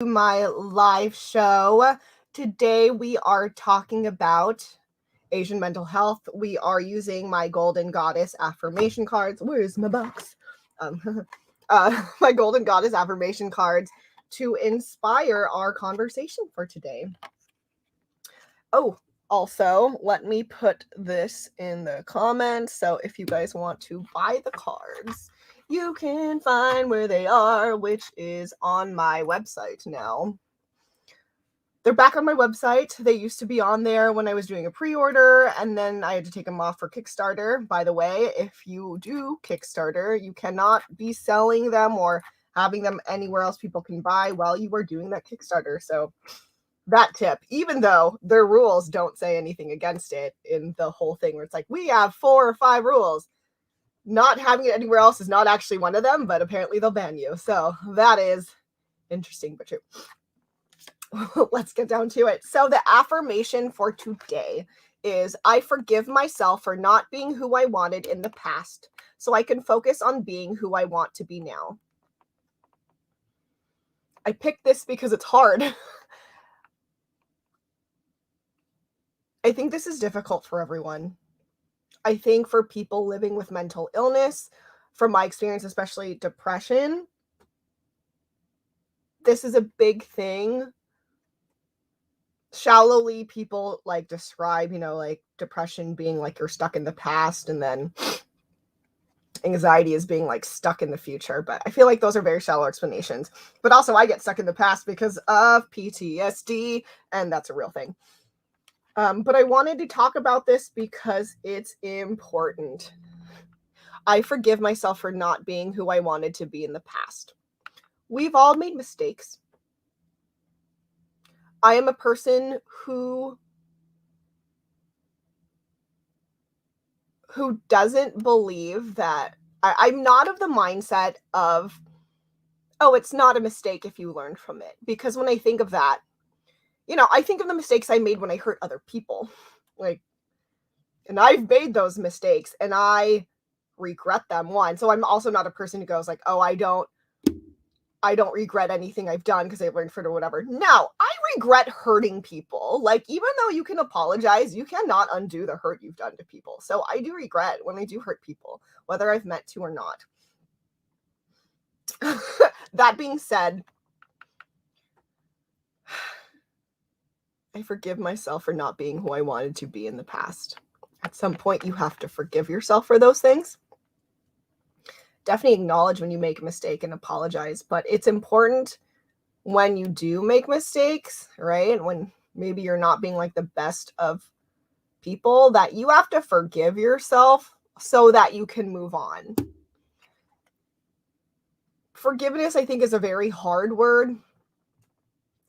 My live show. Today we are talking about Asian mental health. We are using my Golden Goddess affirmation cards. Where's my box? My Golden Goddess affirmation cards to inspire our conversation for today. Oh, also, let me put this in the comments. So if you guys want to buy the cards, you can find where they are, which is on my website now. They're back on my website. They used to be on there when I was doing a pre-order, and then I had to take them off for Kickstarter. By the way, if you do Kickstarter, you cannot be selling them or having them anywhere else people can buy while you are doing that Kickstarter. So that tip, even though their rules don't say anything against it in the whole thing where it's like, we have 4 or 5 rules. Not having it anywhere else is not actually one of them, but apparently they'll ban you. So that is interesting, but true. Let's get down to it. So the affirmation for today is, I forgive myself for not being who I wanted in the past, so I can focus on being who I want to be now. I picked this because it's hard. I think this is difficult for everyone. I think for people living with mental illness, from my experience, especially depression, this is a big thing. Shallowly, people like describe, like depression being like you're stuck in the past, and then anxiety is being like stuck in the future. But I feel like those are very shallow explanations. But also I get stuck in the past because of PTSD, and that's a real thing. But I wanted to talk about this because it's important. I forgive myself for not being who I wanted to be in the past. We've all made mistakes. I am a person who doesn't believe that I'm not of the mindset of, oh, it's not a mistake if you learn from it. Because when I think of that, I think of the mistakes I made when I hurt other people. And I've made those mistakes and I regret them, one. So I'm also not a person who goes like, oh, I don't regret anything I've done because I've learned from it or whatever. No, I regret hurting people. Like, even though you can apologize, you cannot undo the hurt you've done to people. So I do regret when I do hurt people, whether I've meant to or not. That being said, I forgive myself for not being who I wanted to be in the past. At some point, you have to forgive yourself for those things. Definitely acknowledge when you make a mistake and apologize, but it's important when you do make mistakes, right? When maybe you're not being like the best of people, that you have to forgive yourself so that you can move on. Forgiveness, I think, is a very hard word.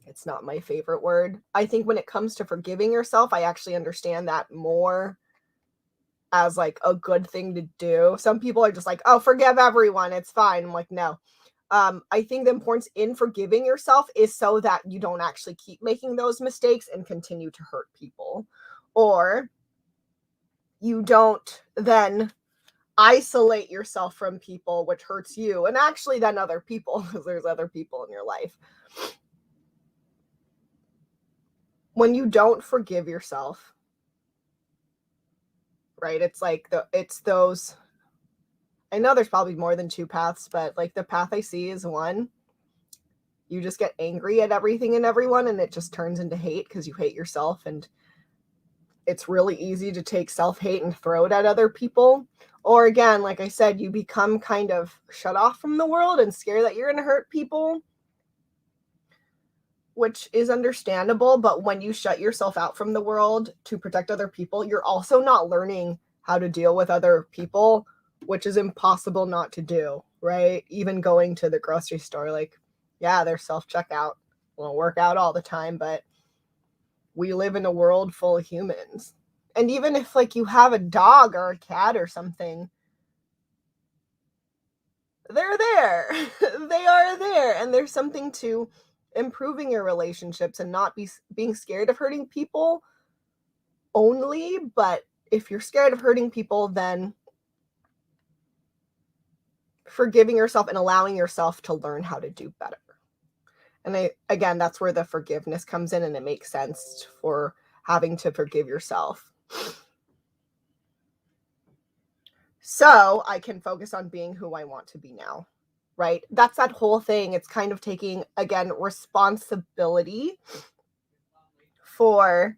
It's not my favorite word. I think when it comes to forgiving yourself, I actually understand that more as like a good thing to do. Some people are just like, oh, forgive everyone, it's fine. I'm like, no. I think the importance in forgiving yourself is so that you don't actually keep making those mistakes and continue to hurt people. Or you don't then isolate yourself from people, which hurts you, and actually then other people, because there's other people in your life. When you don't forgive yourself, right? It's like it's those, I know there's probably more than 2 paths, but like the path I see is one. You just get angry at everything and everyone, and it just turns into hate because you hate yourself. And it's really easy to take self-hate and throw it at other people. Or again, like I said, you become kind of shut off from the world and scared that you're going to hurt people, which is understandable. But when you shut yourself out from the world to protect other people, you're also not learning how to deal with other people, which is impossible not to do, right? Even going to the grocery store, like, yeah, there's self-checkout. Won't work out all the time, but we live in a world full of humans. And even if like you have a dog or a cat or something, they're there. They are there. And there's something to improving your relationships and not being scared of hurting people only. But if you're scared of hurting people, then forgiving yourself and allowing yourself to learn how to do better. And again, that's where the forgiveness comes in, and it makes sense for having to forgive yourself. So I can focus on being who I want to be now, right? That's that whole thing. It's kind of taking, again, responsibility for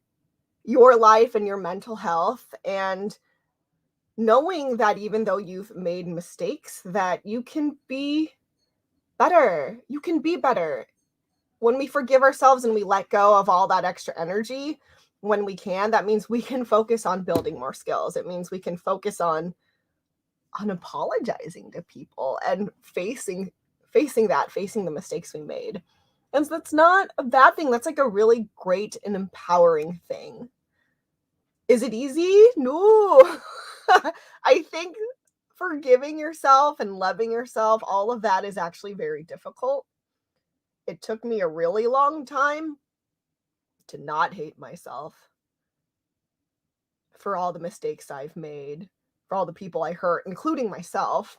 your life and your mental health, and knowing that even though you've made mistakes, that you can be better. You can be better. When we forgive ourselves and we let go of all that extra energy when we can, that means we can focus on building more skills. It means we can focus on apologizing to people and facing the mistakes we made. And so that's not a bad thing. That's like a really great and empowering thing. Is it easy? No. I think forgiving yourself and loving yourself, all of that is actually very difficult. It took me a really long time to not hate myself for all the mistakes I've made, for all the people I hurt, including myself.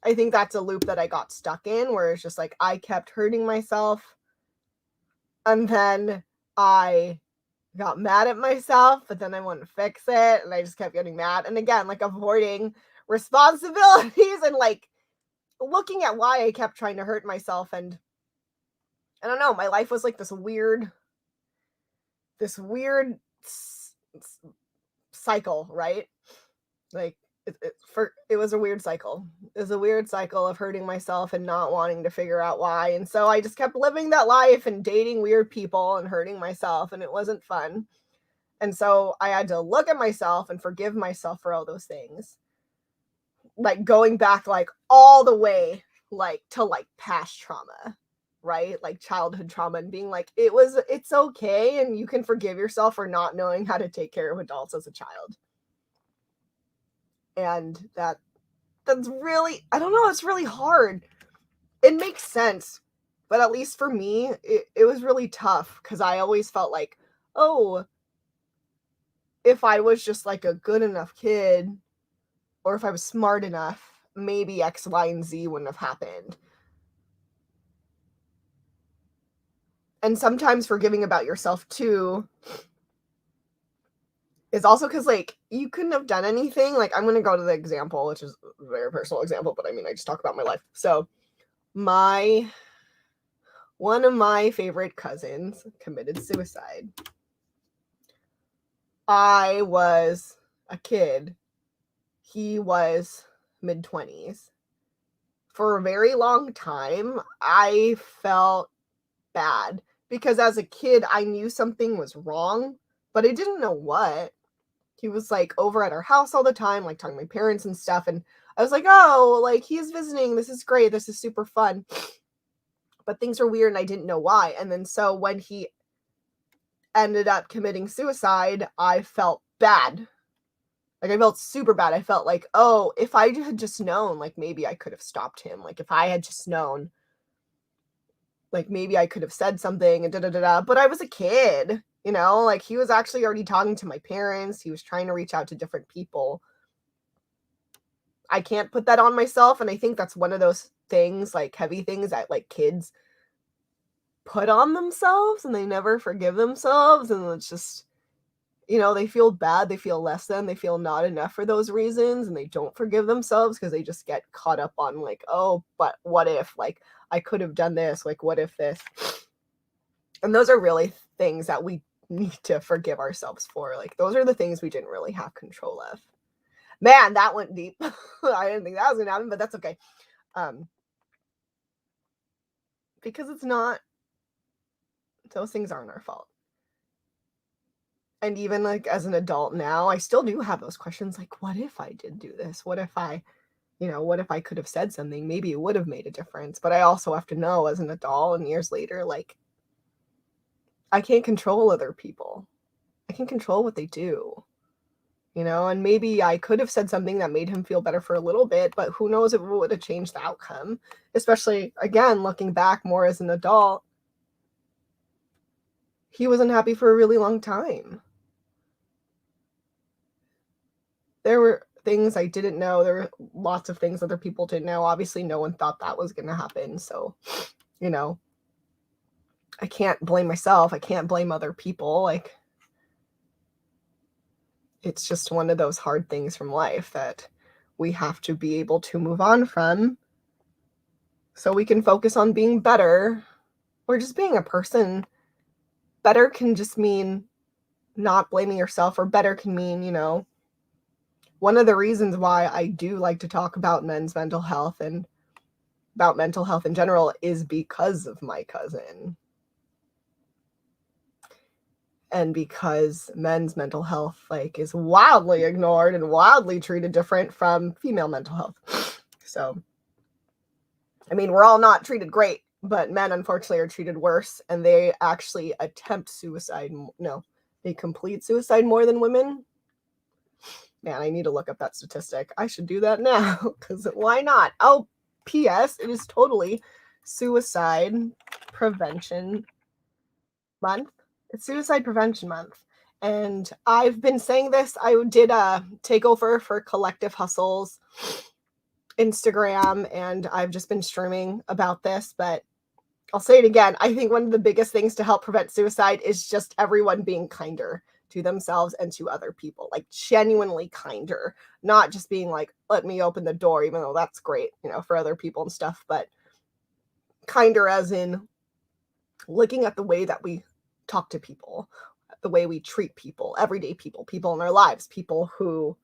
I think that's a loop that I got stuck in, where it's just like I kept hurting myself, and then I got mad at myself, but then I wanted to fix it, and I just kept getting mad. And again, like avoiding responsibilities and like looking at why I kept trying to hurt myself. And I don't know, my life was like this weird cycle, right? Like it was a weird cycle. It was a weird cycle of hurting myself and not wanting to figure out why. And so I just kept living that life and dating weird people and hurting myself, and it wasn't fun. And so I had to look at myself and forgive myself for all those things. Like going back like all the way like to like past trauma, right? Like childhood trauma, and being like it's okay, and you can forgive yourself for not knowing how to take care of adults as a child. And that's really, I don't know, it's really hard. It makes sense, but at least for me, it was really tough, because I always felt like, oh, if I was just like a good enough kid, or if I was smart enough, maybe X, Y, and Z wouldn't have happened. And sometimes forgiving about yourself too is also because like you couldn't have done anything. Like I'm gonna go to the example, which is a very personal example, but I mean I just talk about my life. So one of my favorite cousins committed suicide. I was a kid. He was mid-20s. For a very long time, I felt bad because as a kid, I knew something was wrong, but I didn't know what. He was like over at our house all the time, like talking to my parents and stuff. And I was like, oh, like he's visiting. This is great. This is super fun. But things are weird and I didn't know why. And then so when he ended up committing suicide, I felt bad. Like I felt super bad. I felt like, oh, if I had just known, like maybe I could have stopped him. Like if I had just known, like maybe I could have said something and da-da-da-da. But I was a kid, you know, like he was actually already talking to my parents. He was trying to reach out to different people. I can't put that on myself. And I think that's one of those things, like heavy things that like kids put on themselves and they never forgive themselves. And it's just, you know, they feel bad, they feel less than, they feel not enough for those reasons, and they don't forgive themselves because they just get caught up on like, oh, but what if, like, I could have done this, like, what if this? And those are really things that we need to forgive ourselves for. Like, those are the things we didn't really have control of. Man, that went deep. I didn't think that was gonna happen, but that's okay. Because it's not, those things aren't our fault. And even like as an adult now, I still do have those questions like, what if I did do this? What if I, you know, what if I could have said something? Maybe it would have made a difference. But I also have to know as an adult and years later, like, I can't control other people. I can control what they do, you know, and maybe I could have said something that made him feel better for a little bit, but who knows if it would have changed the outcome, especially, again, looking back more as an adult. He was unhappy for a really long time. There were things I didn't know. There were lots of things other people didn't know. Obviously, no one thought that was going to happen. So, you know, I can't blame myself. I can't blame other people. Like, it's just one of those hard things from life that we have to be able to move on from so we can focus on being better or just being a person. Better can just mean not blaming yourself, or better can mean, one of the reasons why I do like to talk about men's mental health and about mental health in general is because of my cousin. And because men's mental health is wildly ignored and wildly treated different from female mental health. So, I mean, we're all not treated great, but men unfortunately are treated worse, and they actually attempt suicide. No, they complete suicide more than women. Man, I need to look up that statistic. I should do that now, because why not? Oh, P.S. It is totally Suicide Prevention Month. It's Suicide Prevention Month. And I've been saying this. I did a takeover for Collective Hustle's Instagram, and I've just been streaming about this, but I'll say it again. I think one of the biggest things to help prevent suicide is just everyone being kinder to themselves and to other people, like genuinely kinder, not just being like, let me open the door, even though that's great, for other people and stuff, but kinder as in looking at the way that we talk to people, the way we treat people, everyday people in our lives, people who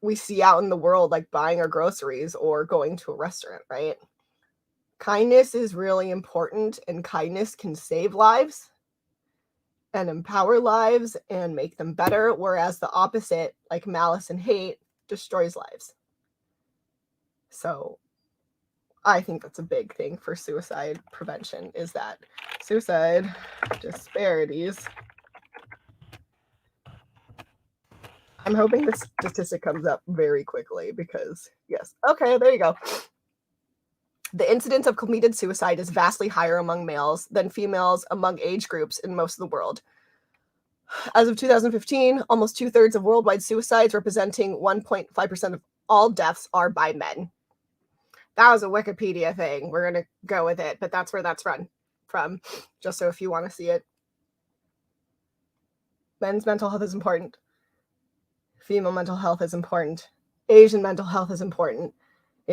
we see out in the world, like buying our groceries or going to a restaurant, right? Kindness is really important, and kindness can save lives and empower lives and make them better, whereas the opposite, like malice and hate, destroys lives. So I think that's a big thing for suicide prevention, is that suicide disparities. I'm hoping this statistic comes up very quickly because, yes. Okay, there you go. The incidence of completed suicide is vastly higher among males than females among age groups in most of the world. As of 2015, almost 2/3 of worldwide suicides, representing 1.5% of all deaths, are by men. That was a Wikipedia thing. We're going to go with it, but that's where that's from, just so if you want to see it. Men's mental health is important. Female mental health is important. Asian mental health is important.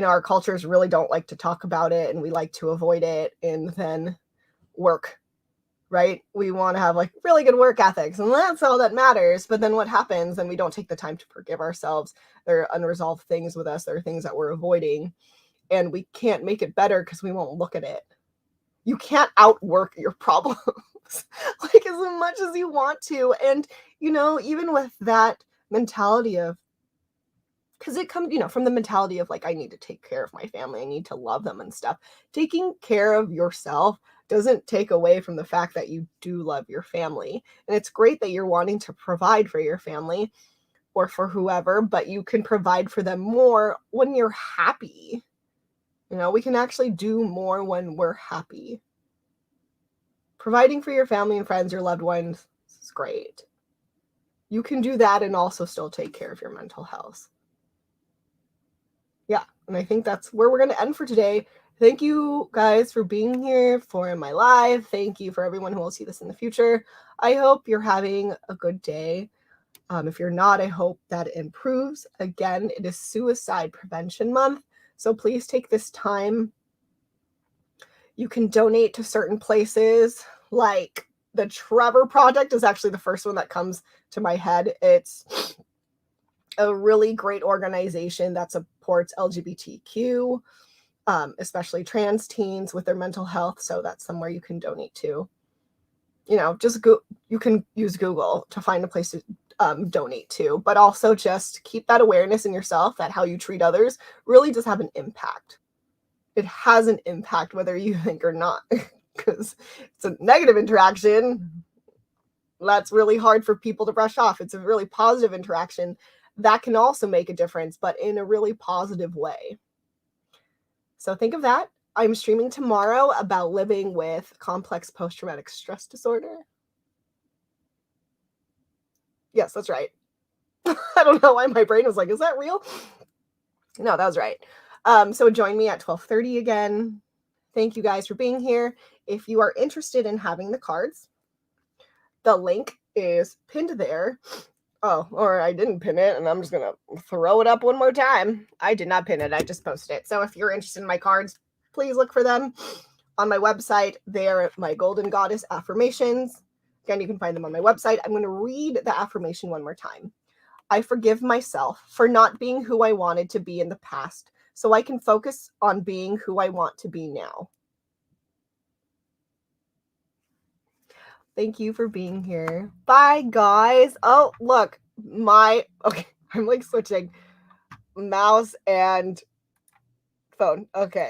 Our cultures really don't like to talk about it, and we like to avoid it. And then work, right? We want to have really good work ethics, and that's all that matters. But then what happens? Then we don't take the time to forgive ourselves. There are unresolved things with us. There are things that we're avoiding, and we can't make it better because we won't look at it. You can't outwork your problems as much as you want to. And, even with that mentality of, because it comes, from the mentality of I need to take care of my family, I need to love them and stuff. Taking care of yourself doesn't take away from the fact that you do love your family. And it's great that you're wanting to provide for your family or for whoever, but you can provide for them more when you're happy. We can actually do more when we're happy. Providing for your family and friends, your loved ones, is great. You can do that and also still take care of your mental health. Yeah, and I think that's where we're going to end for today. Thank you guys for being here for my live. Thank you for everyone who will see this in the future. I hope you're having a good day. If you're not, I hope that it improves. Again, it is Suicide Prevention Month, so please take this time. You can donate to certain places, like the Trevor Project is actually the first one that comes to my head. It's a really great organization that supports LGBTQ, especially trans teens with their mental health. So that's somewhere you can donate to. Just go. You can use Google to find a place to donate to, but also just keep that awareness in yourself that how you treat others really does have an impact. It has an impact whether you think or not, because it's a negative interaction that's really hard for people to brush off. It's a really positive interaction that can also make a difference, but in a really positive way. So think of that. I'm streaming tomorrow about living with complex post-traumatic stress disorder. Yes, that's right. I don't know why my brain was like, is that real? No, that was right. So join me at 12:30 again. Thank you guys for being here. if you are interested in having the cards, the link is pinned there. Oh, or I didn't pin it, and I'm just gonna throw it up one more time. I did not pin it, I just posted it. So if you're interested in my cards, please look for them on my website. They're my Golden Goddess affirmations. Again, you can find them on my website. I'm going to read the affirmation one more time. I forgive myself for not being who I wanted to be in the past, so I can focus on being who I want to be now. Thank you for being here. Bye, guys. Oh, look, okay, I'm like switching mouse and phone. Okay.